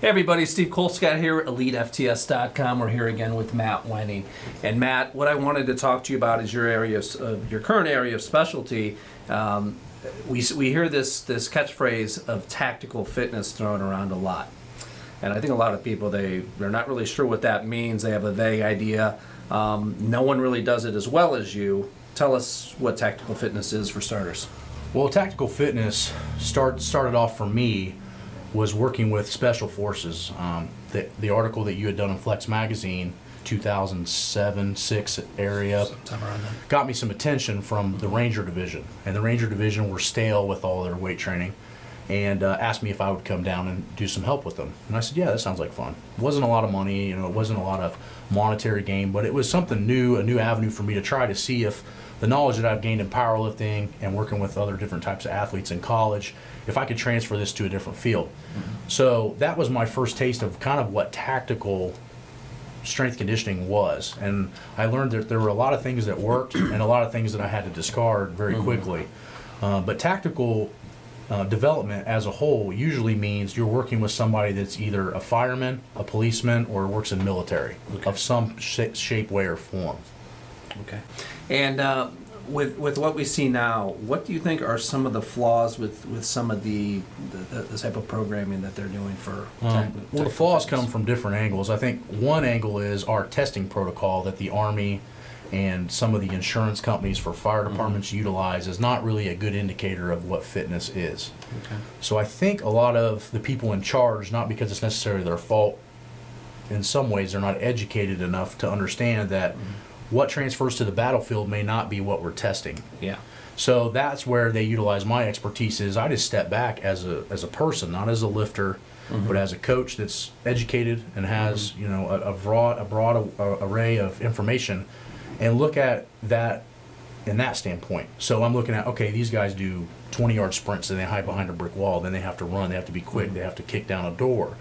Hey everybody, Steve Colescott here at elitefts.com. We're here again with Matt Wenning. And Matt, what I wanted to talk to you about is your current area of specialty. We hear this catchphrase of tactical fitness thrown around a lot. And I think a lot of people, they're not really sure what that means. They have a vague idea. No one really does it as well as you. Tell us what tactical fitness is for starters. Well, tactical fitness started off for me was working with special forces. The article that you had done in Flex Magazine, 2007-06 area, got me some attention from the Ranger Division. And the Ranger Division were stale with all their weight training and asked me if I would come down and do some help with them. And I said, yeah, that sounds like fun. It wasn't a lot of money, it wasn't a lot of monetary gain, but it was something new, a new avenue for me to try to see if the knowledge that I've gained in powerlifting and working with other different types of athletes in college, if I could transfer this to a different field. So that was my first taste of kind of what tactical strength conditioning was. And I learned that there were a lot of things that worked and a lot of things that I had to discard very quickly. But tactical development as a whole usually means you're working with somebody that's either a fireman, a policeman, or works in military of some shape, way, or form. Okay. And with what we see now, what do you think are some of the flaws with some of the type of programming that they're doing for well, the flaws come from different angles. I think one angle is our testing protocol that the Army and some of the insurance companies for fire departments utilize is not really a good indicator of what fitness is. Okay. So I think a lot of the people in charge, not because it's necessarily their fault, in some ways they're not educated enough to understand that what transfers to the battlefield may not be what we're testing. Yeah. So that's where they utilize my expertise. Is I just step back as a person, not as a lifter, but as a coach that's educated and has a broad array of information, and look at that in that standpoint. So I'm looking at, okay, these guys do 20-yard sprints and they hide behind a brick wall. Then they have to run. They have to be quick. They have to kick down a door.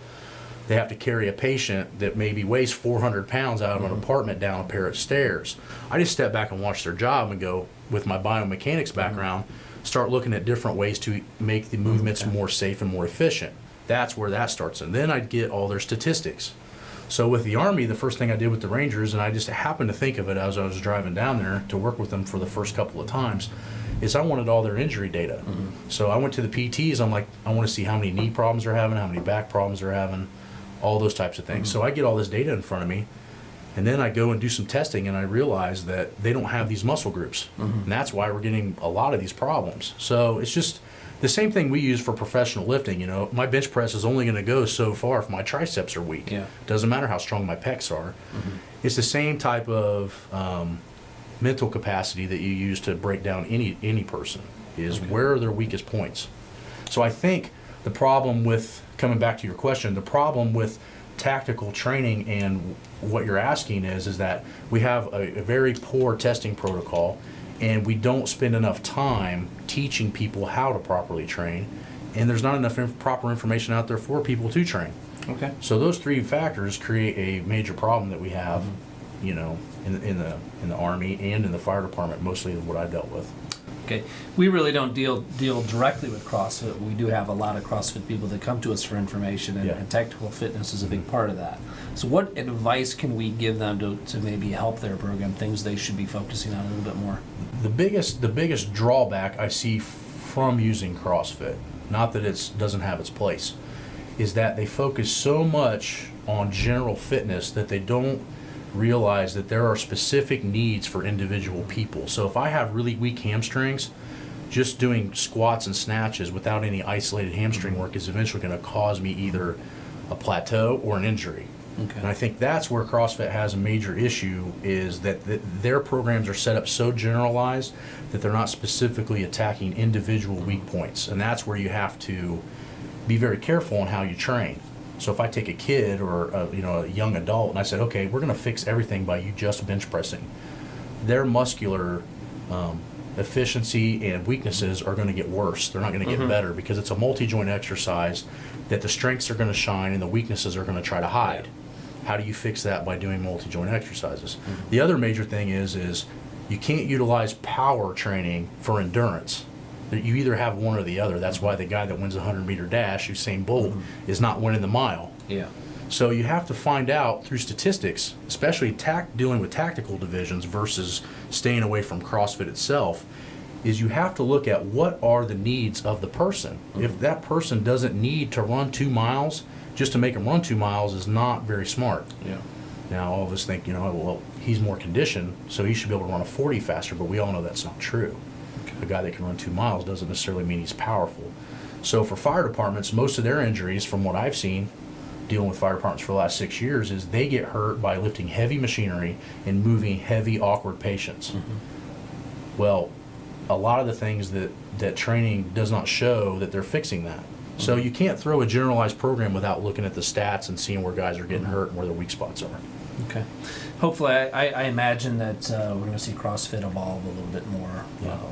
They have to carry a patient that maybe weighs 400 pounds out of an apartment down a pair of stairs. I just step back and watch their job and go, with my biomechanics background, start looking at different ways to make the movements more safe and more efficient. That's where that starts. And then I'd get all their statistics. So with the Army, the first thing I did with the Rangers, and I just happened to think of it as I was driving down there to work with them for the first couple of times, is I wanted all their injury data. So I went to the PTs. I'm like, I want to see how many knee problems they're having, how many back problems they're having, all those types of things. So I get all this data in front of me, and then I go and do some testing, and I realize that they don't have these muscle groups. And that's why we're getting a lot of these problems. So it's just the same thing we use for professional lifting. My bench press is only going to go so far if my triceps are weak. Yeah. Doesn't matter how strong my pecs are. It's the same type of mental capacity that you use to break down any person, is where are their weakest points. So I think the problem with, coming back to your question, the problem with tactical training and what you're asking is that we have a very poor testing protocol, and we don't spend enough time teaching people how to properly train, and there's not enough proper information out there for people to train. Okay. So those three factors create a major problem that we have, in the Army and in the fire department, mostly what I dealt with. Okay, we really don't deal directly with CrossFit. We do have a lot of CrossFit people that come to us for information, and tactical fitness is a big part of that. So what advice can we give them to maybe help their program, things they should be focusing on a little bit more? The biggest drawback I see from using CrossFit, not that it doesn't have its place, is that they focus so much on general fitness that they don't realize that there are specific needs for individual people. So if I have really weak hamstrings, just doing squats and snatches without any isolated hamstring work is eventually going to cause me either a plateau or an injury. Okay. And I think that's where CrossFit has a major issue, is that their programs are set up so generalized that they're not specifically attacking individual weak points. And that's where you have to be very careful on how you train. So if I take a kid or a young adult and I said, okay, we're going to fix everything by you just bench pressing, their muscular efficiency and weaknesses are going to get worse. They're not going to get better, because it's a multi-joint exercise that the strengths are going to shine and the weaknesses are going to try to hide. How do you fix that? By doing multi-joint exercises. The other major thing is you can't utilize power training for endurance. You either have one or the other. That's why the guy that wins a 100-meter dash, Usain Bolt, is not winning the mile. Yeah. So you have to find out through statistics, especially dealing with tactical divisions versus staying away from CrossFit itself, is you have to look at what are the needs of the person. If that person doesn't need to run 2 miles, just to make him run 2 miles is not very smart. Yeah. Now, all of us think, well, he's more conditioned, so he should be able to run a 40 faster, but we all know that's not true. A guy that can run 2 miles doesn't necessarily mean he's powerful. So for fire departments, most of their injuries, from what I've seen, dealing with fire departments for the last 6 years, is they get hurt by lifting heavy machinery and moving heavy, awkward patients. Well, a lot of the things that training does not show that they're fixing that. So you can't throw a generalized program without looking at the stats and seeing where guys are getting hurt and where their weak spots are. Okay. Hopefully, I imagine that we're going to see CrossFit evolve a little bit more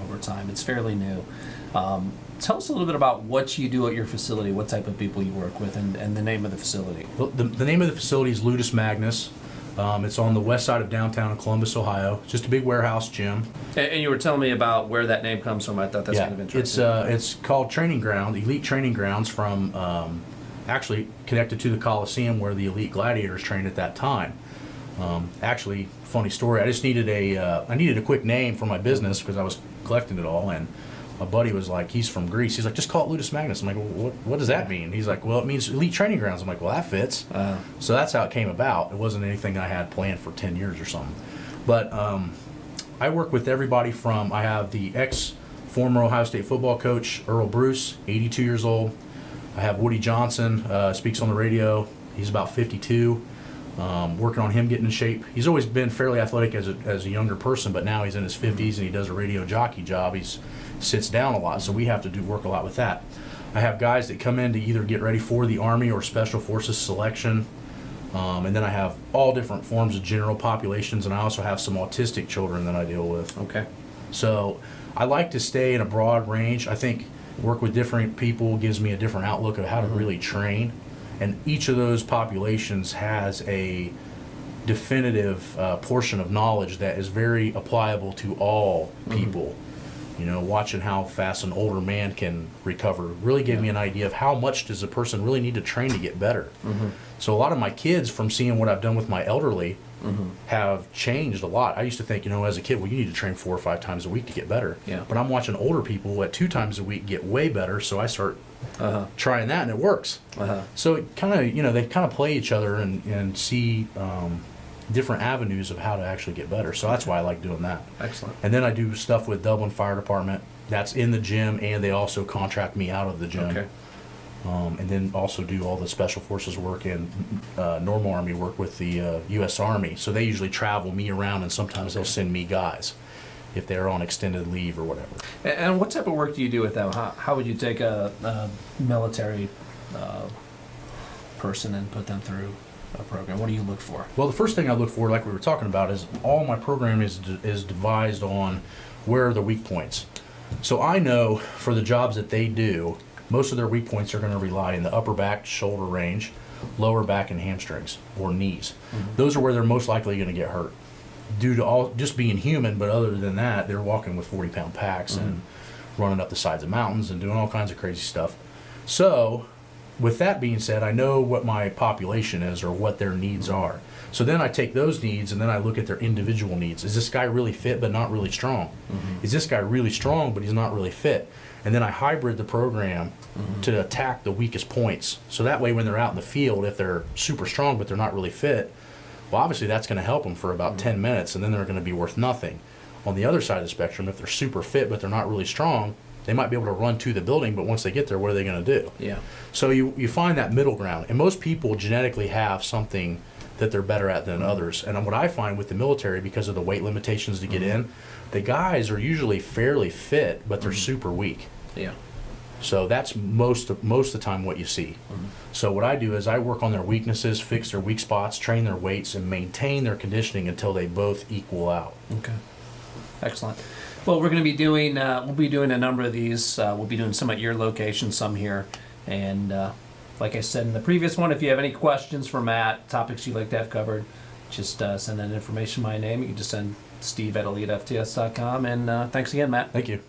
over time. It's fairly new. Tell us a little bit about what you do at your facility, what type of people you work with, and the name of the facility. Well, the name of the facility is Ludus Magnus. It's on the west side of downtown Columbus, Ohio. It's just a big warehouse gym. And you were telling me about where that name comes from. I thought that's kind of interesting. It's called Training Ground, Elite Training Grounds, from actually connected to the Coliseum where the elite gladiators trained at that time. Actually, funny story. I just needed a quick name for my business because I was collecting it all, and my buddy was like, he's from Greece. He's like, just call it Ludus Magnus. I'm like, well, what does that mean? He's like, well, it means elite training grounds. I'm like, well, that fits. So that's how it came about. It wasn't anything I had planned for 10 years or something. But I work with everybody from, I have the former Ohio State football coach, Earl Bruce, 82 years old. I have Woody Johnson, speaks on the radio. He's about 52. Working on him getting in shape. He's always been fairly athletic as a younger person, but now he's in his 50s and he does a radio jockey job. He sits down a lot, so we have to work a lot with that. I have guys that come in to either get ready for the Army or Special Forces selection, and then I have all different forms of general populations, and I also have some autistic children that I deal with. Okay. So I like to stay in a broad range. I think work with different people gives me a different outlook of how to really train. And each of those populations has a definitive portion of knowledge that is very applicable to all people. Watching how fast an older man can recover really gave me an idea of how much does a person really need to train to get better. So a lot of my kids, from seeing what I've done with my elderly, have changed a lot. I used to think, as a kid, well, you need to train 4 or 5 times a week to get better. Yeah. But I'm watching older people at 2 times a week get way better, so I start trying that, and it works. So it kind of, they kind of play each other and see different avenues of how to actually get better. So that's why I like doing that. Excellent. And then I do stuff with Dublin Fire Department. That's in the gym, and they also contract me out of the gym. Okay. And then also do all the Special Forces work and normal Army work with the U.S. Army. So they usually travel me around, and sometimes they'll send me guys if they're on extended leave or whatever. And what type of work do you do with them? How would you take a military person and put them through a program? What do you look for? Well, the first thing I look for, like we were talking about, is all my programming is devised on where are the weak points. So I know for the jobs that they do, most of their weak points are going to rely in the upper back, shoulder range, lower back, and hamstrings or knees. Those are where they're most likely going to get hurt due to all just being human. But other than that, they're walking with 40-pound packs and running up the sides of mountains and doing all kinds of crazy stuff. So with that being said, I know what my population is or what their needs are. So then I take those needs and then I look at their individual needs. Is this guy really fit but not really strong? Is this guy really strong but he's not really fit? And then I hybrid the program to attack the weakest points. So that way when they're out in the field, if they're super strong but they're not really fit, well, obviously that's going to help them for about 10 minutes, and then they're going to be worth nothing. On the other side of the spectrum, if they're super fit but they're not really strong, they might be able to run to the building, but once they get there, what are they going to do? Yeah. So you find that middle ground. And most people genetically have something that they're better at than others. And what I find with the military, because of the weight limitations to get in, the guys are usually fairly fit, but they're super weak. Yeah. So that's most of the time what you see. So what I do is I work on their weaknesses, fix their weak spots, train their weights, and maintain their conditioning until they both equal out. Okay. Excellent. Well, we're going to be doing, we'll be doing a number of these. We'll be doing some at your location, some here. And like I said in the previous one, if you have any questions for Matt, topics you'd like to have covered, just send that information my name. You can just send Steve at elitefts.com. And thanks again, Matt. Thank you.